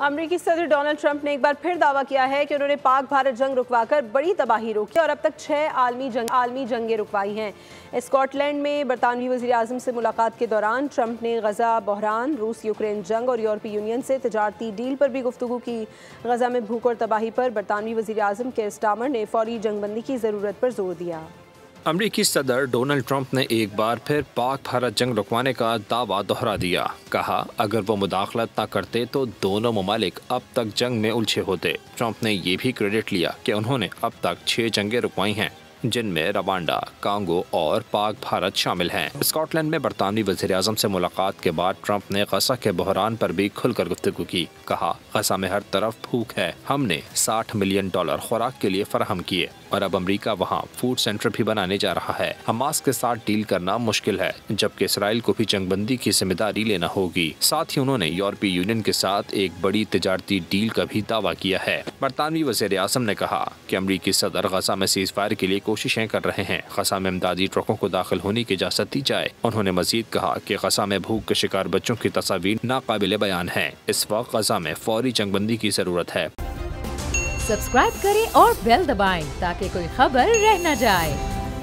امریکی صدر Donald Trump نے ایک بار پھر دعویٰ کیا ہے کہ انہوں نے پاک بھارت جنگ رکوا کر بڑی تباہی روکی اور اب تک 6 عالمی جنگیں رکوائی ہیں۔ اسکاٹ لینڈ میں برطانوی وزیر اعظم سے ملاقات کے دوران ٹرمپ نے غزہ بحران، روس یوکرین جنگ اور یورپی یونین سے تجارتی ڈیل پر بھی گفتگو کی۔ غزہ میں بھوک اور تباہی پر برطانوی وزیر اعظم کیئر سٹارمر نے فوری جنگ بندی کی ضرورت پر زور دیا۔ امریکی صدر ڈونلڈ ٹرمپ نے ایک بار پھر پاک بھارت جنگ رکوانے کا دعویٰ دہرا دیا۔ کہا اگر وہ مداخلت نہ کرتے تو دونوں ممالک اب تک جنگ میں الجھے ہوتے۔ ٹرمپ نے یہ بھی کریڈٹ لیا کہ انہوں نے اب تک 6 جنگیں رکوائی ہیں، جن میں روانڈا، کانگو اور پاک بھارت شامل ہیں۔ اسکاٹ لینڈ میں برطانوی وزیر اعظم سے ملاقات کے بعد ٹرمپ نے غزہ کے بحران پر بھی کھل کر گفتگو کی۔ کہا غزہ میں ہر طرف بھوک ہے، ہم نے $60 ملین خوراک کے لیے فراہم کیے اور اب امریکہ وہاں فوڈ سینٹر بھی بنانے جا رہا ہے۔ حماس کے ساتھ ڈیل کرنا مشکل ہے، جبکہ اسرائیل کو بھی جنگ بندی کی ذمہ داری لینا ہوگی۔ ساتھ ہی انہوں نے یورپی یونین کے ساتھ ایک بڑی تجارتی ڈیل کا بھی دعویٰ کیا ہے۔ برطانوی وزیر اعظم نے کہا کہ امریکی صدر غزہ میں سیز فائر کے لیے کوششیں کر رہے ہیں، غزہ میں امدادی ٹرکوں کو داخل ہونے کی اجازت دی جائے۔ انہوں نے مزید کہا کہ غزہ میں بھوک کے شکار بچوں کی تصاویر ناقابل بیان ہیں۔ اس وقت غزہ میں فوری جنگ بندی کی ضرورت ہے۔ سبسکرائب کریں اور بیل دبائیں تاکہ کوئی خبر رہ نہ جائے۔